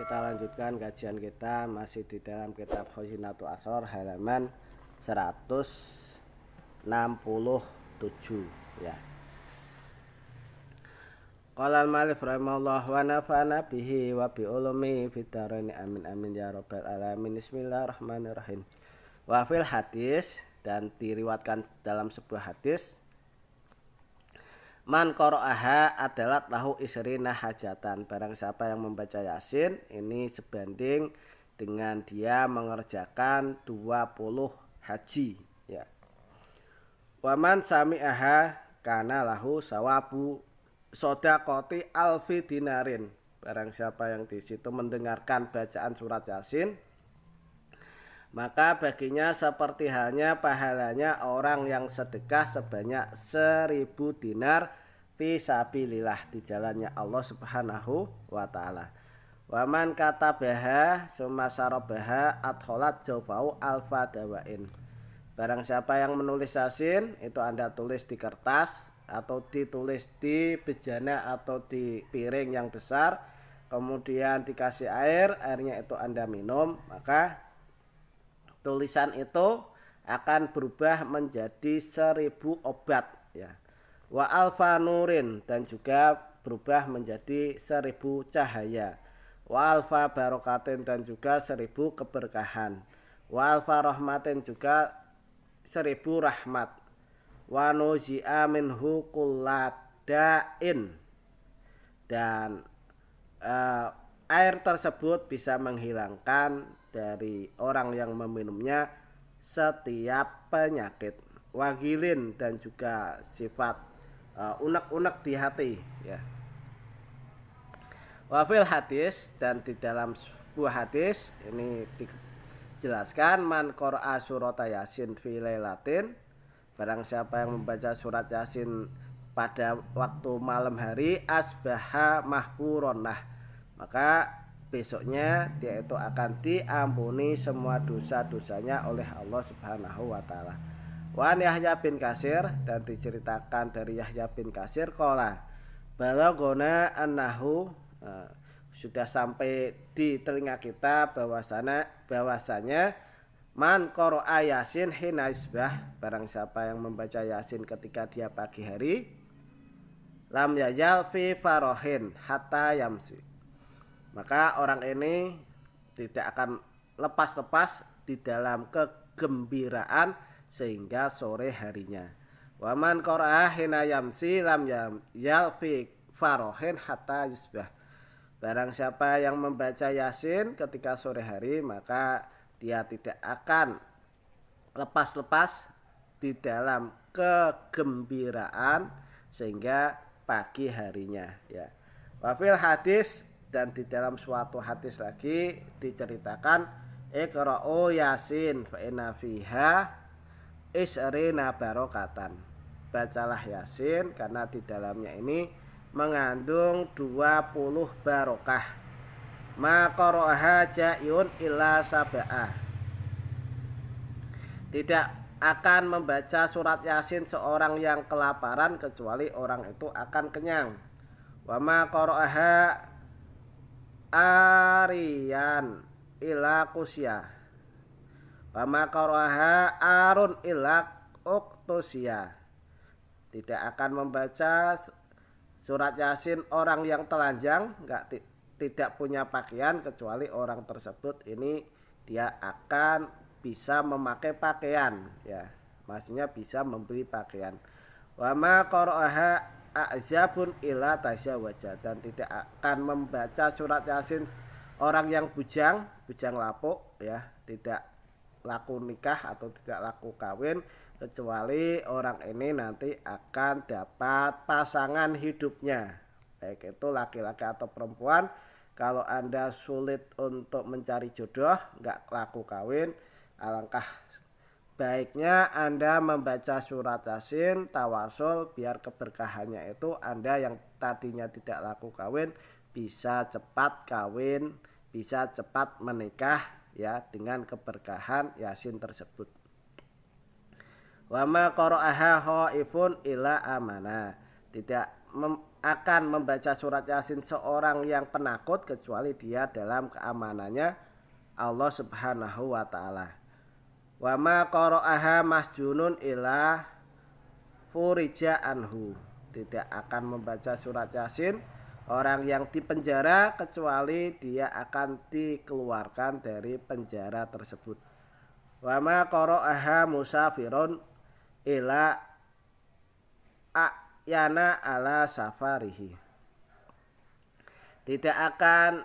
Kita lanjutkan kajian kita masih di dalam kitab Khazinatul Asrar halaman 167 ya. Qala al-Malik rahimahullah wa nafa'ana bihi wa bi ulumi fid dharain amin amin ya rabbal alamin. Bismillahirrahmanirrahim. Wa fil hadis, dan diriwatkan dalam sebuah hadis, man qara'aha adalah lahu isrina hajatan. Barang siapa yang membaca Yasin, ini sebanding dengan dia mengerjakan 20 haji ya. Wa man sami'aha kana lahu sawabu sodaqoti alfi dinarin. Barang siapa yang di situ mendengarkan bacaan surat Yasin, maka baginya seperti halnya pahalanya orang yang sedekah sebanyak 1000 dinar fisabilillah, di jalannya Allah Subhanahu wa taala. Waman katabaha summa sarabaha adkhalat jawfau alfa dawain. Barang siapa yang menulis Yasin, itu Anda tulis di kertas atau ditulis di bejana atau di piring yang besar, kemudian dikasih air, airnya itu Anda minum, maka tulisan itu akan berubah menjadi 1000 obat ya. Wa alfa nurin, dan juga berubah menjadi 1000 cahaya. Wa alfa barokatin, dan juga 1000 keberkahan. Wa alfa rahmatin, juga 1000 rahmat. Wa nuzi'a minhu kulladain, dan air tersebut bisa menghilangkan dari orang yang meminumnya setiap penyakit. Wagilin, dan juga sifat unek-unek di hati ya. Wafil hadis, dan di dalam sebuah hadis ini dijelaskan, man qara'a surat Yasin fi lailatin. Barang siapa yang membaca surat Yasin pada waktu malam hari, asbaha mahfuron, maka besoknya dia itu akan diampuni semua dosa-dosanya oleh Allah Subhanahu wa taala. Wan Yahya bin Katsir, dan diceritakan dari Yahya bin Katsir qala balagona annahu, sudah sampai di telinga kita bahwasanya man qara'a Yasin hina isbah, barang siapa yang membaca Yasin ketika dia pagi hari, lam yajal fi farohin hatta yamsi, maka orang ini tidak akan lepas-lepas di dalam kegembiraan sehingga sore harinya. Waman qara'a hina yamsi lam yajal fi farohin hatta yusbah, barang siapa yang membaca Yasin ketika sore hari, maka dia tidak akan lepas-lepas di dalam kegembiraan sehingga pagi harinya ya. Wafil hadis, dan di dalam suatu hadis lagi diceritakan, iqra'u Yasin fa inna fiha isrina barokatan. Bacalah Yasin karena di dalamnya ini mengandung 20 barokah. Ma qara'aha ja'yun illa sab'ah. Tidak akan membaca surat Yasin seorang yang kelaparan kecuali orang itu akan kenyang. Wa ma qara'aha ariyan ila kusya, wa ma qara'aha arun ila uktusya. Tidak akan membaca surat Yasin orang yang telanjang, tidak punya pakaian, kecuali orang tersebut ini dia akan bisa memakai pakaian ya, maksudnya bisa membeli pakaian. Wa ma qara'aha a'zabun ila tasyawaja, dan tidak akan membaca surat Yasin orang yang bujang lapuk ya, tidak laku nikah atau tidak laku kawin, kecuali orang ini nanti akan dapat pasangan hidupnya, baik itu laki-laki atau perempuan. Kalau Anda sulit untuk mencari jodoh, nggak laku kawin, alangkah baiknya Anda membaca surat Yasin tawasul, biar keberkahannya itu Anda yang tadinya tidak laku kawin bisa cepat kawin, bisa cepat menikah ya, dengan keberkahan Yasin tersebut. Wa ma qara'aha khaifun ila amana, tidak akan membaca surat Yasin seorang yang penakut kecuali dia dalam keamanannya Allah Subhanahu wa taala. Wa ma qara'aha masjunun ila furija anhu. Tidak akan membaca surat Yasin orang yang dipenjara kecuali dia akan dikeluarkan dari penjara tersebut. Wa ma qara'aha musafirun ila yana ala safarihi. Tidak akan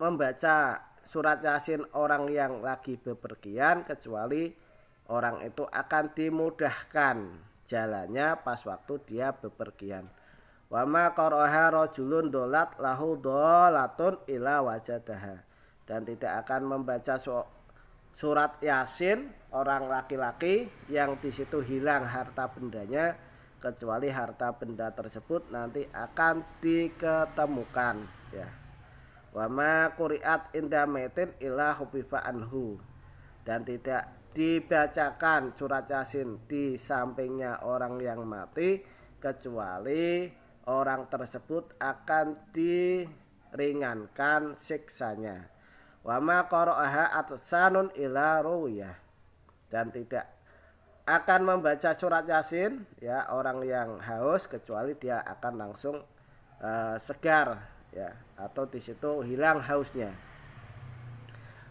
membaca surat Yasin orang yang lagi bepergian kecuali orang itu akan dimudahkan jalannya pas waktu dia bepergian. Wa ma qara'aha rajulun dolat lahu dolatun ila wajadaha. Dan tidak akan membaca surat Yasin orang laki-laki yang di situ hilang harta bendanya kecuali harta benda tersebut nanti akan diketemukan ya. Wa ma quri'at inda maitin illa hufifa anhu. Dan tidak dibacakan surat Yasin di sampingnya orang yang mati kecuali orang tersebut akan diringankan siksanya. Wa ma qara'aha atsanun ila ruwiyah. Dan tidak akan membaca surat Yasin ya orang yang haus kecuali dia akan langsung segar ya atau di situ hilang hausnya.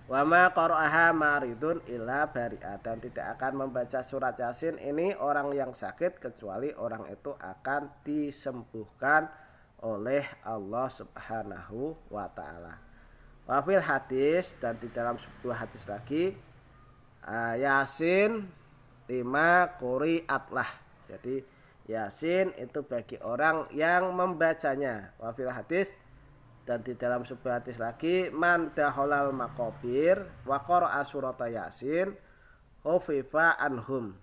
Wa ma qara'aha maridun illa bari'a. Dan tidak akan membaca surat Yasin ini orang yang sakit kecuali orang itu akan disembuhkan oleh Allah Subhanahu wa taala. Wa fil hadis, dan di dalam sebuah hadis lagi, Yasin 5 quri'atlah. Jadi Yasin itu bagi orang yang membacanya. Wa fil hadis, dan di dalam sebuah hadis lagi, man daholal maqabir wa qara'a surat Yasin hufifa anhum.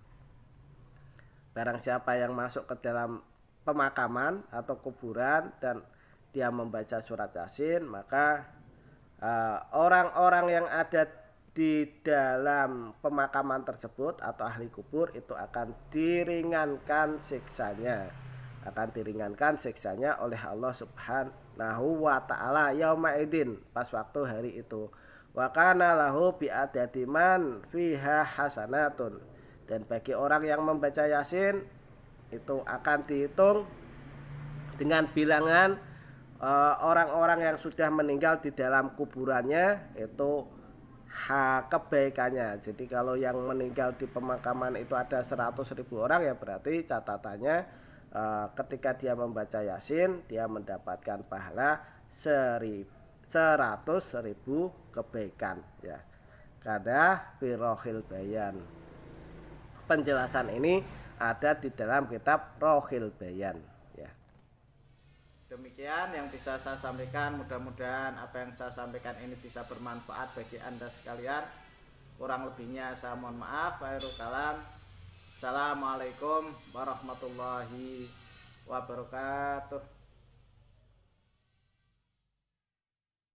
Barang siapa yang masuk ke dalam pemakaman atau kuburan dan dia membaca surat Yasin, maka orang-orang yang ada di dalam pemakaman tersebut atau ahli kubur itu akan diringankan siksanya oleh Allah Subhanahu wa taala yauma idin, pas waktu hari itu. Wa kana lahu bi adadi man fiha hasanatun. Dan bagi orang yang membaca Yasin itu akan dihitung dengan bilangan orang-orang yang sudah meninggal di dalam kuburannya itu kebaikannya. Jadi kalau yang meninggal di pemakaman itu ada 100.000 orang ya berarti catatannya ketika dia membaca Yasin dia mendapatkan pahala 100.000 kebaikan ya. Kada firohil bayan. Penjelasan ini ada di dalam kitab Rohil Bayan ya. Demikian yang bisa saya sampaikan, mudah-mudahan apa yang saya sampaikan ini bisa bermanfaat bagi Anda sekalian. Kurang lebihnya saya mohon maaf. Khairul kalam. Assalamualaikum warahmatullahi wabarakatuh.